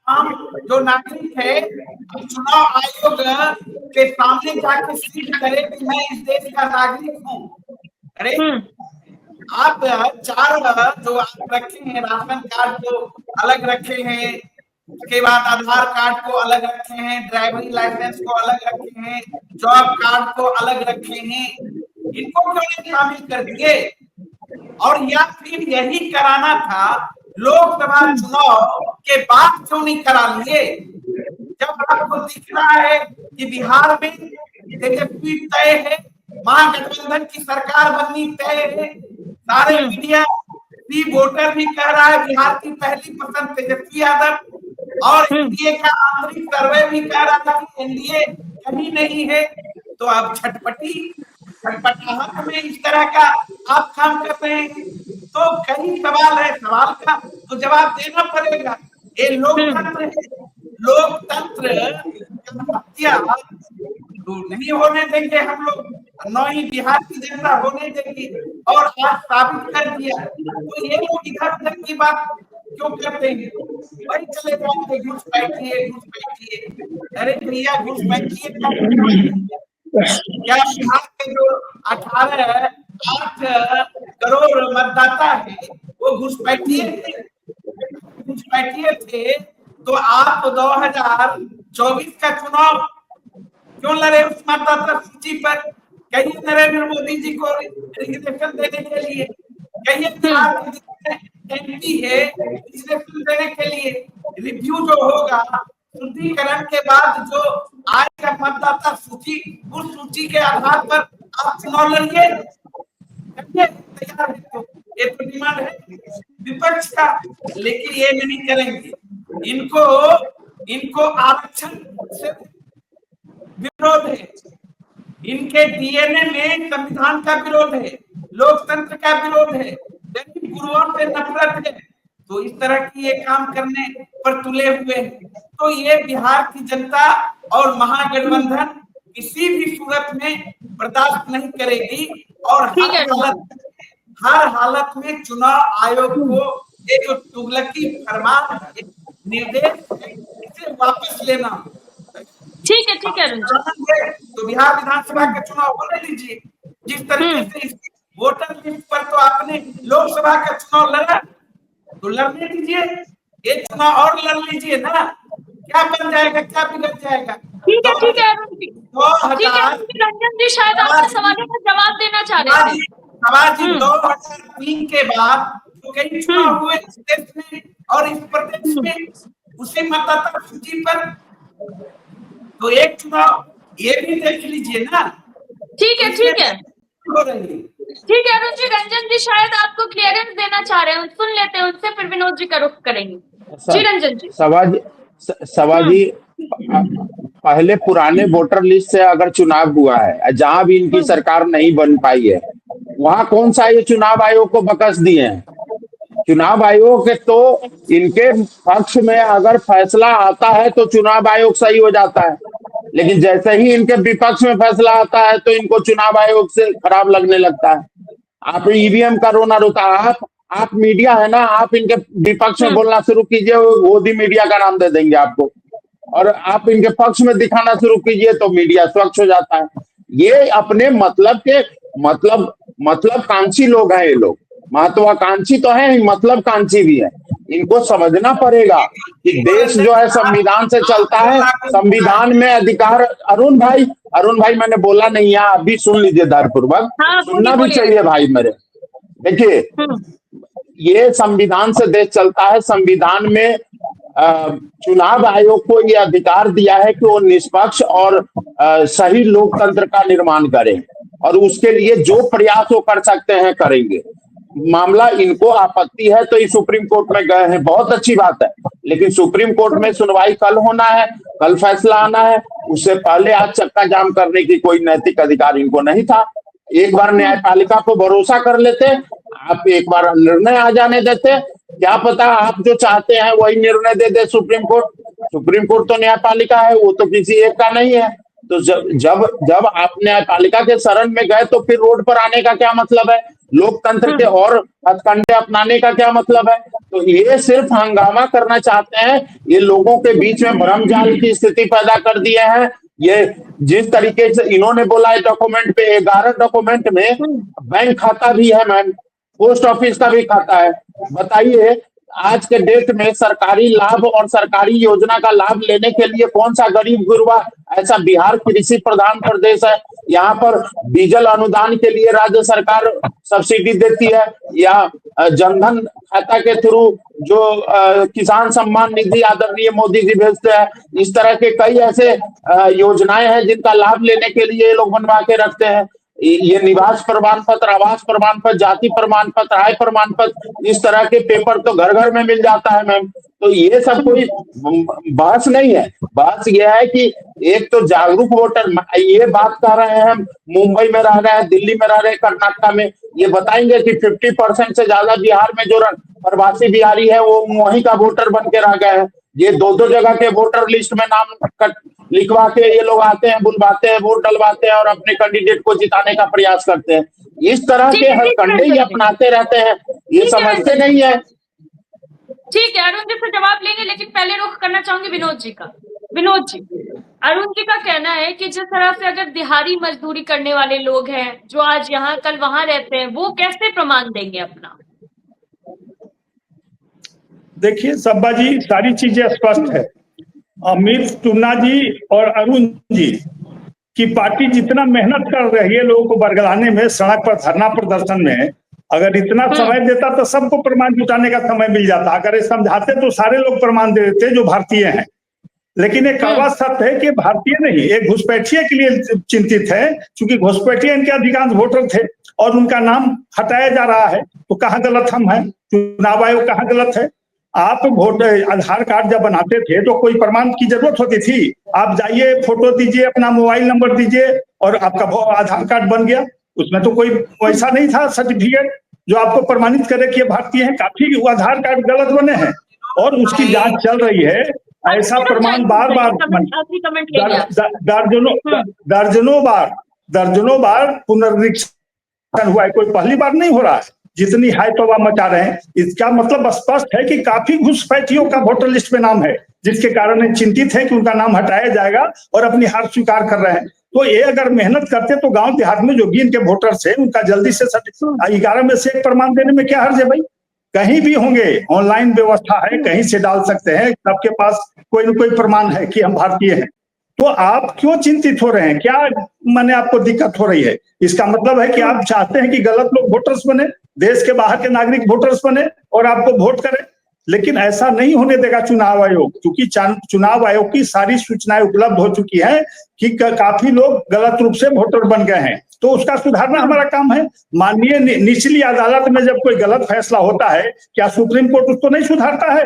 हम जो नागरिक है चुनाव आयोग के सामने जाके सिद्ध करे कि मैं इस देश का नागरिक हूँ। अरे आप 4 जो आप रखे हैं, राशन कार्ड को अलग रखे हैं, उसके बाद आधार कार्ड को अलग रखे हैं, ड्राइविंग लाइसेंस को अलग रखे हैं, जॉब कार्ड को अलग रखे हैं, इनको क्यों नहीं शामिल कर दिए? और या फिर यही कराना था लोकसभा चुनाव के बाद क्यों नहीं करा लिए? जब आपको दिख रहा है कि बिहार में तेजस्वी तय है, महागठबंधन की सरकार बननी तय है, सारे मीडिया भी, वोटर भी कह रहा है बिहार की पहली पसंद तेजस्वी यादव, और एनडीए का आंतरिक सर्वे भी कह रहा था कि एनडीए कहीं नहीं है, तो अब छटपटाहट में इस तरह का आप काम कर रहे हैं। तो कई सवाल है, सवाल का तो जवाब देना पड़ेगा। ये लोकतंत्र है, लोकतंत्र हत्या तो नहीं होने देंगे हम लोग, न ही बिहार की जनता होने देगी, और आज साबित कर दिया। तो ये लोग इधर उधर की बात क्यों करते हैं? वही चले जाते घुसपैठिए घुसपैठिए। अरे भैया घुसपैठिए क्या बिहार के जो 8 करोड़ मतदाता है वो घुसपैठिए थे? तो आप 2024 का चुनाव क्यों लड़े उस मतदाता सूची पर? कहिए नरेंद्र मोदी जी को रिजर्वेशन देने के लिए, कहिए बिहार एमपी है रिजर्वेशन देने के लिए। रिव्यू जो होगा शुद्धिकरण के बाद जो आएगा मतदाता सूची, उस सूची के आधार पर आप चुनाव लड़िए, तैयार है तो ये तो डिमांड है विपक्ष का, लेकिन ये नहीं करेंगे। इनको आरक्षण से विरोध है, इनके डीएनए में संविधान का विरोध है, लोकतंत्र का विरोध है, गरीब गुरुओं से नफरत है, तो इस तरह की ये काम करने पर तुले हुए हैं। तो ये बिहार की जनता और महागठबंधन किसी भी सूरत में बर्दाश्त नहीं करेगी, और हर हालत में चुनाव आयोग को ये जो तुगलकी फरमान निर्देश इसे वापस लेना। ठीक है तो बिहार विधानसभा का चुनाव होने दीजिए। जिस तरीके से वोटर लिस्ट पर तो आपने लोकसभा का चुनाव लड़ा, तो लड़ने दीजिए, एक चुनाव और लड़ लीजिए ना, क्या बन जाएगा, क्या बिगड़ जाएगा? ठीक है रंजन जी, शायद आपके सवालों का जवाब देना चाह रहे थे। सवाल जी 2003 के बाद तो कई चुनाव हुए इस देश में और इस प्रदेश में, उसी मतदाता सूची पर, तो एक चुनाव ये भी देख लीजिए ना। ठीक है अरुण जी, रंजन जी शायद आपको क्लियरेंस देना चाह रहे हैं, सुन लेते हैं उनसे, फिर विनोद जी का रुख करेंगे। जी रंजन जी। सवाजी पहले पुराने वोटर लिस्ट से अगर चुनाव हुआ है, जहां भी इनकी सरकार नहीं बन पाई है, वहां कौन सा ये चुनाव आयोग को बकस दिए हैं? चुनाव आयोग के तो इनके पक्ष में अगर फैसला आता है तो चुनाव आयोग सही हो जाता है, लेकिन जैसे ही इनके विपक्ष में फैसला आता है तो इनको चुनाव आयोग से खराब लगने लगता है। आप ईवीएम का रोना रोता, आप मीडिया है ना, आप इनके विपक्ष में बोलना शुरू कीजिए, मोदी मीडिया का नाम दे देंगे आपको, और आप इनके पक्ष में दिखाना शुरू कीजिए तो मीडिया स्वच्छ हो जाता है। ये अपने मतलबकांक्षी लोग हैं, ये लोग महत्वाकांक्षी तो है, मतलबकांक्षी भी है। इनको समझना पड़ेगा कि देश जो है संविधान से चलता है, संविधान में अधिकार। अरुण भाई मैंने बोला नहीं है, अभी सुन लीजिए धैर्यपूर्वक, सुनना भी चाहिए भाई मेरे। देखिए ये संविधान से देश चलता है। संविधान में चुनाव आयोग को ये अधिकार दिया है कि वो निष्पक्ष और सही लोकतंत्र का निर्माण करे, और उसके लिए जो प्रयास वो कर सकते हैं करेंगे। मामला इनको आपत्ति है तो ये सुप्रीम कोर्ट में गए हैं, बहुत अच्छी बात है, लेकिन सुप्रीम कोर्ट में सुनवाई कल होना है, कल फैसला आना है। उससे पहले आज चक्का जाम करने की कोई नैतिक अधिकार इनको नहीं था। एक बार न्यायपालिका को भरोसा कर लेते, आप एक बार निर्णय आ जाने देते, क्या पता आप जो चाहते हैं वही निर्णय दे दे सुप्रीम कोर्ट। सुप्रीम कोर्ट तो न्यायपालिका है, वो तो किसी एक का नहीं है। तो जब आप न्यायपालिका के शरण में गए तो फिर रोड पर आने का क्या मतलब है? लोकतंत्र के और हथकंडे अपनाने का क्या मतलब है? तो ये सिर्फ हंगामा करना चाहते हैं, ये लोगों के बीच में भ्रमजाल की स्थिति पैदा कर दिए हैं। ये जिस तरीके से इन्होंने बोला है डॉक्यूमेंट पे, 11 डॉक्यूमेंट में बैंक खाता भी है मैम, पोस्ट ऑफिस का भी खाता है। बताइए आज के डेट में सरकारी लाभ और सरकारी योजना का लाभ लेने के लिए कौन सा गरीब गुरबा, ऐसा बिहार कृषि प्रधान प्रदेश है, यहाँ पर डीजल अनुदान के लिए राज्य सरकार सब्सिडी देती है, या जनधन खाता के थ्रू जो किसान सम्मान निधि आदरणीय मोदी जी भेजते हैं। इस तरह के कई ऐसे योजनाएं हैं जिनका लाभ लेने के लिए ये लोग बनवा के रखते हैं। ये निवास प्रमाण पत्र, आवास प्रमाण पत्र, जाति प्रमाण पत्र, आय प्रमाण पत्र, इस तरह के पेपर तो घर घर में मिल जाता है मैम। तो ये सब कोई बहस नहीं है। बहस ये है कि एक तो जागरूक वोटर, ये बात कर रहे हैं, मुंबई में रह रहे हैं, दिल्ली में रह रहे हैं, कर्नाटक में, ये बताएंगे कि 50% से ज्यादा बिहार में जो प्रवासी बिहारी है वो वहीं का वोटर बन के रह गए हैं। ये 2-2 जगह के वोटर लिस्ट में नाम लिखवा के ये लोग आते हैं, बुलवाते हैं, वोट डलवाते हैं और अपने कैंडिडेट को जिताने का प्रयास करते हैं। इस तरह के हथकंडे ही अपनाते रहते हैं, ये समझते नहीं है। ठीक है, अरुण जी से जवाब लेंगे, लेकिन पहले रुख करना चाहूंगी विनोद जी का। विनोद जी, अरुण जी का कहना है कि जिस तरह से अगर दिहाड़ी मजदूरी करने वाले लोग हैं जो आज यहाँ कल वहां रहते हैं, वो कैसे प्रमाण देंगे अपना? देखिए सब्बा जी, सारी चीजें स्पष्ट है। अमित टुन्ना जी और अरुण जी की पार्टी जितना मेहनत कर रही है लोगों को बरगलाने में, सड़क पर धरना प्रदर्शन में, अगर इतना समय देता तो सबको प्रमाण जुटाने का समय मिल जाता। अगर ये समझाते तो सारे लोग प्रमाण दे देते जो भारतीय हैं। लेकिन एक कड़वा सत्य है कि भारतीय नहीं, एक घुसपैठिए के लिए चिंतित है, क्योंकि घुसपैठिए इनके अधिकांश वोटर थे और उनका नाम हटाया जा रहा है। तो कहाँ गलत हम हैं? चुनाव आयोग कहाँ गलत है? आप वोट आधार कार्ड जब बनाते थे तो कोई प्रमाण की जरूरत होती थी? आप जाइए, फोटो दीजिए, अपना मोबाइल नंबर दीजिए और आपका आधार कार्ड बन गया। उसमें तो कोई वैसा नहीं था सर्टिफिकेट जो आपको प्रमाणित करे कि ये भारतीय है। काफी आधार कार्ड गलत बने हैं और उसकी जांच चल रही है। ऐसा प्रमाण बार बार दर्जनों बार पुनर्निरीक्षण हुआ है, कोई पहली बार नहीं हो रहा है। जितनी हाय तौबा मचा रहे हैं, इसका मतलब स्पष्ट है कि काफी घुसपैठियों का वोटर लिस्ट में नाम है, जिसके कारण चिंतित है कि उनका नाम हटाया जाएगा और अपनी हार स्वीकार कर रहे हैं। तो ये अगर मेहनत करते तो गांव देहात में जो भी इनके वोटर्स हैं उनका जल्दी से 11 में से एक प्रमाण देने में क्या हर्ज है भाई? कहीं भी होंगे, ऑनलाइन व्यवस्था है, कहीं से डाल सकते हैं, सबके पास कोई न कोई प्रमाण है कि हम भारतीय हैं। तो आप क्यों चिंतित हो रहे हैं? क्या माने आपको दिक्कत हो रही है? इसका मतलब है कि आप चाहते हैं कि गलत लोग वोटर्स बने, देश के बाहर के नागरिक वोटर्स बने और आपको वोट करें। लेकिन ऐसा नहीं होने देगा चुनाव आयोग, क्योंकि चुनाव आयोग की सारी सूचनाएं उपलब्ध हो चुकी है कि काफी लोग गलत रूप से वोटर बन गए हैं। तो उसका सुधारना हमारा काम है। माननीय निचली अदालत में जब कोई गलत फैसला होता है, क्या सुप्रीम कोर्ट उसको नहीं सुधारता है?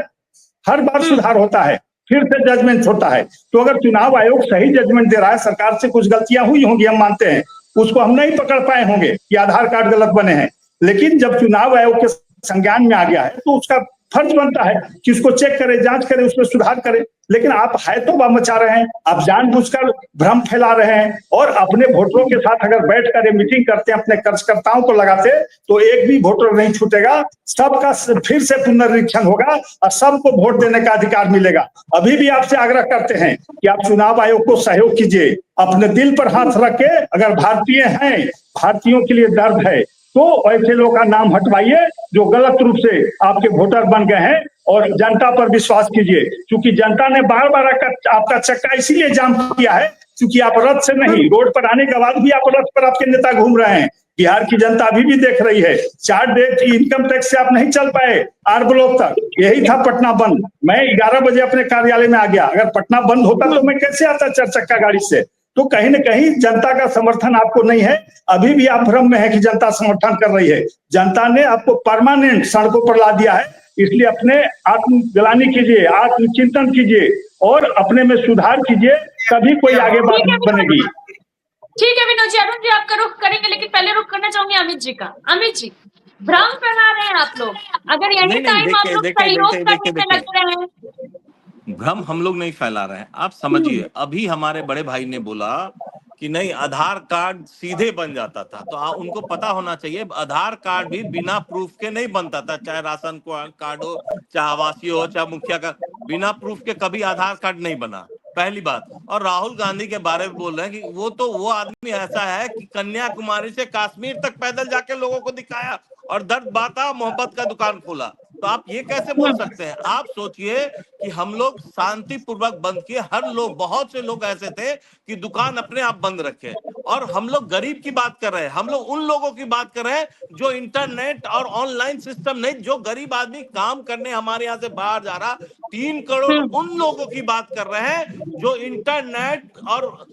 हर बार सुधार होता है, फिर से जजमेंट होता है। तो अगर चुनाव आयोग सही जजमेंट दे रहा है, सरकार से कुछ गलतियां हुई होंगी, हम मानते हैं, उसको हम नहीं पकड़ पाए होंगे कि आधार कार्ड गलत बने हैं। लेकिन जब चुनाव आयोग के संज्ञान में आ गया है तो उसका फर्ज बनता है कि उसको चेक करे, जांच करे, उसमें सुधार करे। लेकिन आप हाय तौबा मचा रहे हैं, आप जानबूझकर भ्रम फैला रहे हैं और अपने वोटरों के साथ अगर बैठकर मीटिंग करते हैं, अपने कार्यकर्ताओं को लगाते तो एक भी वोटर नहीं छूटेगा। सबका फिर से पुनर्निरीक्षण होगा और सबको वोट देने का अधिकार मिलेगा। अभी भी आपसे आग्रह करते हैं कि आप चुनाव आयोग को सहयोग कीजिए, अपने दिल पर हाथ रख के, अगर भारतीय हैं, भारतीयों के लिए दर्द है, तो ऐसे लोगों का नाम हटवाइए जो गलत रूप से आपके वोटर बन गए हैं और जनता पर विश्वास कीजिए। क्योंकि जनता ने बार बार आपका चक्का इसीलिए जाम किया है क्योंकि आप रथ से नहीं, रोड पर आने के बाद भी आप रथ पर आपके नेता घूम रहे हैं। बिहार की जनता अभी भी देख रही है। 4 डेट इनकम टैक्स से आप नहीं चल पाए आर ब्लॉक तक, यही था पटना बंद। मैं 11 बजे अपने कार्यालय में आ गया, अगर पटना बंद होता तो मैं कैसे आता 4 चक्का गाड़ी से। तो कहीं न कहीं जनता का समर्थन आपको नहीं है, अभी भी आप भ्रम में है कि जनता समर्थन कर रही है। जनता ने आपको परमानेंट सड़कों पर ला दिया है, इसलिए अपने आत्मग्लानि कीजिए, आत्मचिंतन कीजिए और अपने में सुधार कीजिए, तभी कोई आगे बात बनेगी। ठीक है विनोद जी, अरुण जी आपका रुख करेंगे, लेकिन पहले रुख करना चाहूंगी अमित जी का। अमित जी, भ्रम फैला रहे हैं आप लोग, अगर एनी नहीं, टाइम आप लोग सहयोग करने में देखिए, लग रहे हैं। भ्रम हम लोग नहीं फैला रहे हैं। आप समझिए, अभी हमारे बड़े भाई ने बोला कि नहीं आधार कार्ड सीधे बन जाता था, तो उनको पता होना चाहिए आधार कार्ड भी बिना प्रूफ के नहीं बनता था, चाहे राशन कार्ड हो, चाहे आवासीय हो, चाहे मुखिया का, बिना प्रूफ के कभी आधार कार्ड नहीं बना, पहली बात। और राहुल गांधी के बारे में बोल रहे हैं कि वो आदमी ऐसा है कि कन्याकुमारी से कश्मीर तक पैदल जाके लोगों को दिखाया और दर्द बांटा, मोहब्बत का दुकान खोला। तो आप ये कैसे बोल सकते हैं? आप सोचिए कि हम लोग शांतिपूर्वक बंद किए, हर लोग, बहुत से लोग ऐसे थे कि दुकान अपने आप बंद रखे, और हम लोग गरीब की बात कर रहे हैं, हम लोग उन लोगों की बात कर रहे हैं जो इंटरनेट और ऑनलाइन सिस्टम नहीं, जो गरीब आदमी काम करने हमारे यहाँ से बाहर जा रहा, 3 करोड़ उन लोगों की बात कर रहे हैं जो इंटरनेट और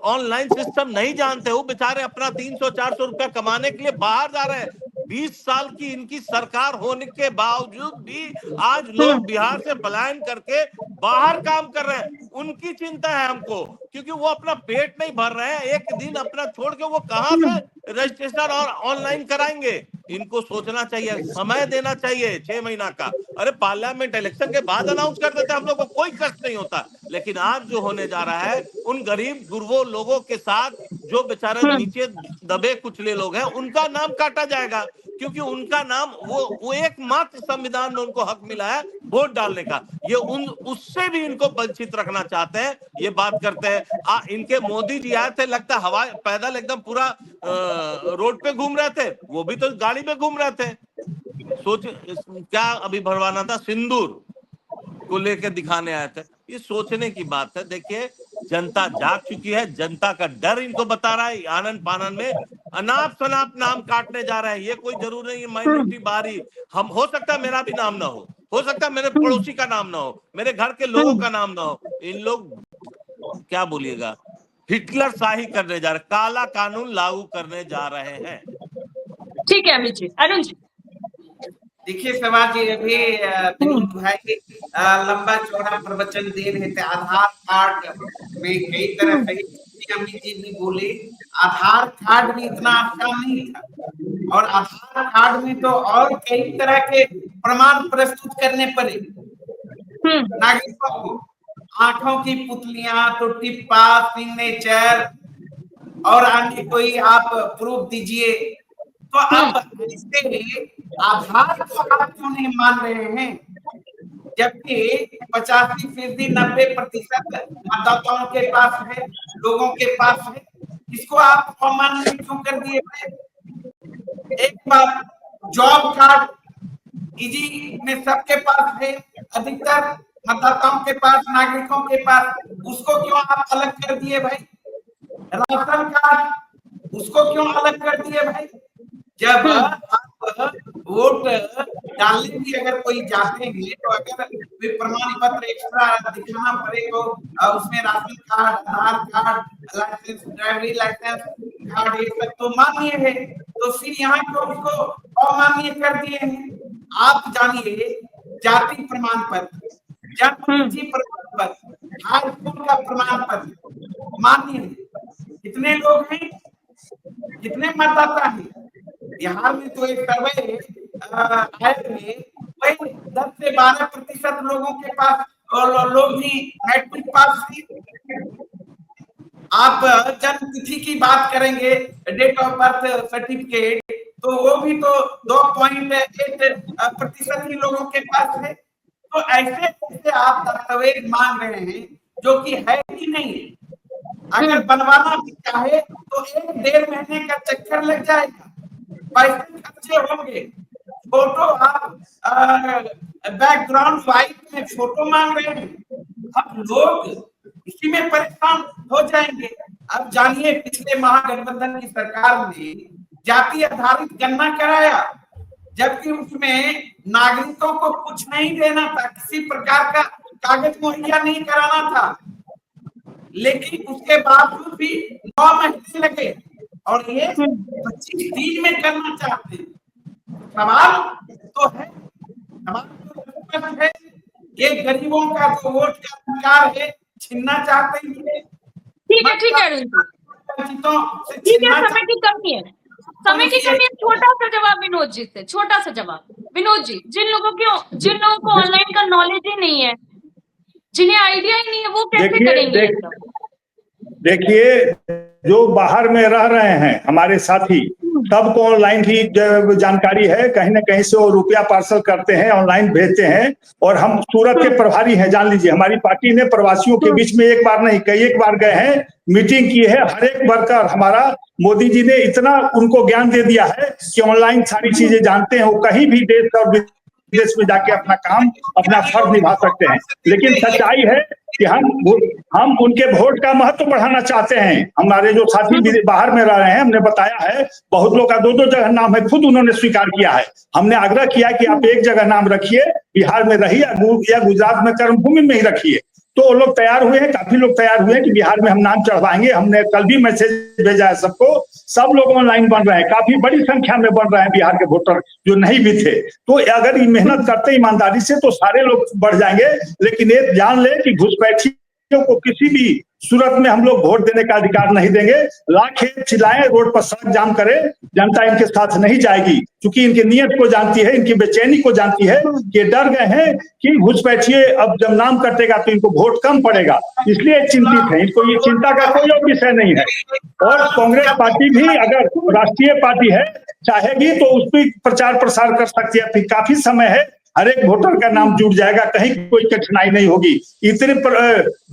ऑनलाइन सिस्टम नहीं जानते हो, बेचारे अपना 300-400 रुपया कमाने के लिए बाहर जा रहे हैं। 20 साल की इनकी सरकार होने के बावजूद भी आज लोग बिहार से पलायन करके बाहर काम कर रहे हैं। उनकी चिंता है हमको, क्योंकि वो अपना पेट नहीं भर रहे हैं। एक दिन अपना छोड़ के वो कहां से रजिस्ट्रेशन और ऑनलाइन कराएंगे? इनको सोचना चाहिए, समय देना चाहिए 6 महीना का। अरे पार्लियामेंट इलेक्शन के बाद अनाउंस कर देते, हम लोग को कोई कष्ट नहीं होता। लेकिन आज जो होने जा रहा है, उन गरीब गुरबों लोगों के साथ जो बेचारे नीचे दबे कुचले लोग हैं, उनका नाम काटा जाएगा, क्योंकि उनका नाम वो एकमात्र संविधान में उनको हक मिला है वोट डालने का। ये उससे भी इनको वंचित रखना चाहते हैं, ये बात करते हैं। इनके मोदी जी आए थे, लगता हवा पैदल एकदम पूरा रोड पे घूम रहे थे, वो भी तो गाड़ी में घूम रहे थे। सोच क्या अभी भरवाना था, सिंदूर को लेकर दिखाने आए थे। ये सोचने की बात है। देखिए, जनता जाग चुकी है, जनता का डर इनको बता रहा है। आनन फानन में अनाप शनाप नाम काटने जा रहे हैं। ये कोई जरूर नहीं है माइनॉरिटी बारी, हम हो सकता है मेरा भी नाम ना हो सकता है मेरे पड़ोसी का नाम ना हो, मेरे घर के लोगों का नाम ना हो। इन लोग क्या बोलिएगा, हिटलर शाही करने जा रहे, काला कानून लागू करने जा रहे हैं। ठीक है अमित जी। अरुण जी, देखिए सवाल जी, अभी विनोद भाई लंबा चौड़ा प्रवचन दे रहे थे। आधार कार्ड में कई तरह से, अमित जी भी बोले, आधार कार्ड भी इतना आसान नहीं था, और आधार कार्ड में तो और कई तरह के प्रमाण प्रस्तुत करने पड़े नागरिकों को। आंखों की पुतलियां, तो टिप्पा, सिग्नेचर और अन्य कोई आप प्रूफ दीजिए। तो आप इससे आधार को आप क्यों नहीं मान रहे हैं, जबकि 85%, 90% मतदाताओं के पास है, लोगों के पास है। इसको आप अमान्य क्यों कर दिए? एक बार जॉब कार्ड इजी में सबके पास है, अधिकतर मतदाताओं के पास, नागरिकों के पास, उसको क्यों आप अलग कर दिए भाई? राशन कार्ड, उसको क्यों अलग कर दिए भाई? जब आप वोट डालने भी अगर कोई जाते हैं, तो अगर कोई प्रमाण पत्र एक्स्ट्रा दिखाना पड़ेगा, उसमें राशन कार्ड, आधार कार्ड, लाइसेंस, ड्राइवरी लाइसेंस कार्ड, ये सब तो मान्य है, तो फिर यहाँ क्यों उसको अमान्य कर दिए हैं? आप जानिए, जाति प्रमाण पत्र, जन्म प्रमाण पत्र, हाई स्कूल का प्रमाण पत्र मान्य है। कितने लोग हैं, कितने मतदाता हैं? बिहार में तो एक सर्वे आए थे, वही 10 से 12% लोगों के पास लोग भी मैट्रिक पास थे। आप जन्म तिथि की बात करेंगे, डेट ऑफ बर्थ सर्टिफिकेट, तो वो भी तो 2.8% ही लोगों के पास है। तो ऐसे ऐसे आप दस्तावेज मांग रहे हैं जो कि है ही नहीं। अगर बनवाना भी चाहे तो 1-1.5 महीने का चक्कर लग जाएगा, पैसे खर्चे होंगे। फोटो आप बैकग्राउंड वाइट में फोटो मांग रहे हैं, अब लोग इसी में परेशान हो जाएंगे। अब जानिए, पिछले महागठबंधन की सरकार ने जाति आधारित गणना कराया, जबकि उसमें नागरिकों को कुछ नहीं देना था, किसी प्रकार का कागज मुहैया नहीं कराना था, लेकिन उसके बावजूद भी 9 महीने लगे और ये 25 दिन में करना चाहते हैं। सवाल तो है, सवाल है, ये गरीबों का जो वोट का अधिकार है छीनना चाहते हैं। ठीक है अरुण जी, ठीक है, समय की कमी है, समय की कमी है। छोटा सा जवाब विनोद जी से, छोटा सा जवाब विनोद जी। जिन लोगों को ऑनलाइन का नॉलेज ही नहीं है, जिन्हें आइडिया ही नहीं है, वो कैसे करेंगे? देखिए, जो बाहर में रह रहे हैं हमारे साथी, सबको ऑनलाइन की जानकारी है। कहीं ना कहीं से वो रुपया पार्सल करते हैं, ऑनलाइन भेजते हैं। और हम सूरत के प्रभारी हैं, जान लीजिए, हमारी पार्टी ने प्रवासियों के बीच में एक बार नहीं कई एक बार गए हैं, मीटिंग की है। हर एक वर्कर हमारा, मोदी जी ने इतना उनको ज्ञान दे दिया है कि ऑनलाइन सारी चीजें जानते हैं। वो कहीं भी देश और विदेश में जाके अपना काम, अपना फर्ज निभा सकते हैं। लेकिन सच्चाई है कि हम उनके वोट का महत्व बढ़ाना चाहते हैं। हमारे जो साथी बाहर में रह रहे हैं, हमने बताया है, बहुत लोग का 2-2 जगह नाम है, खुद उन्होंने स्वीकार किया है। हमने आग्रह किया कि आप एक जगह नाम रखिए, बिहार में रहिए या गुजरात में कर्मभूमि में ही रखिए। तो वो लोग तैयार हुए हैं, काफी लोग तैयार हुए हैं कि बिहार में हम नाम चढ़वाएंगे। हमने कल भी मैसेज भेजा है सबको, सब लोग ऑनलाइन बन रहे हैं, काफी बड़ी संख्या में बन रहे हैं बिहार के वोटर जो नहीं भी थे। तो अगर ये मेहनत करते ईमानदारी से तो सारे लोग बढ़ जाएंगे। लेकिन ये जान ले कि घुसपैठियों को किसी भी सूरत में हम लोग वोट देने का अधिकार नहीं देंगे। लाखे चिल्लाएं, रोड पर सड़क जाम करें, जनता इनके साथ नहीं जाएगी, क्योंकि इनकी नीयत को जानती है, इनकी बेचैनी को जानती है। ये डर गए हैं कि घुसपैठिए अब जब नाम कटेगा तो इनको वोट कम पड़ेगा, इसलिए चिंतित है। इनको ये चिंता का कोई और विषय नहीं है। और कांग्रेस पार्टी भी अगर राष्ट्रीय पार्टी है, चाहेगी तो उस पर प्रचार प्रसार कर सकती है। फिर काफी समय है, हर एक वोटर का नाम जुड़ जाएगा, कहीं कोई कठिनाई नहीं होगी। इतनी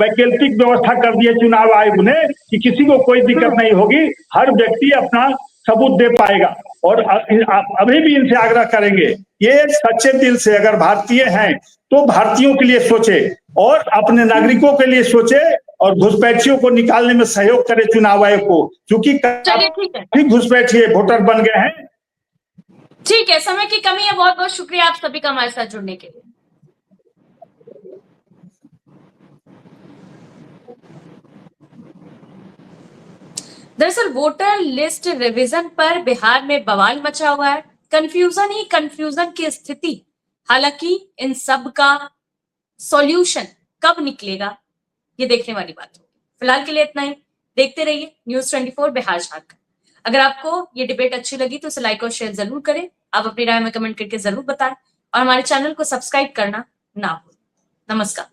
वैकल्पिक व्यवस्था कर दी है चुनाव आयोग ने कि किसी को कोई दिक्कत नहीं होगी, हर व्यक्ति अपना सबूत दे पाएगा। और अभी भी इनसे आग्रह करेंगे, ये सच्चे दिल से अगर भारतीय हैं तो भारतीयों के लिए सोचे और अपने नागरिकों के लिए सोचे और घुसपैठियों को निकालने में सहयोग करे चुनाव आयोग को, क्योंकि काफी घुसपैठिए वोटर बन गए हैं। ठीक है, समय की कमी है। बहुत बहुत शुक्रिया आप सभी का हमारे साथ जुड़ने के लिए। दरअसल वोटर लिस्ट रिवीजन पर बिहार में बवाल मचा हुआ है, कंफ्यूजन ही कंफ्यूजन की स्थिति। हालांकि इन सब का सॉल्यूशन कब निकलेगा, ये देखने वाली बात होगी। फिलहाल के लिए इतना ही। देखते रहिए News 24 बिहार झारखंड। अगर आपको ये डिबेट अच्छी लगी तो इसे लाइक और शेयर जरूर करें। आप अपनी राय में कमेंट करके जरूर बताएं और हमारे चैनल को सब्सक्राइब करना ना भूलें। नमस्कार।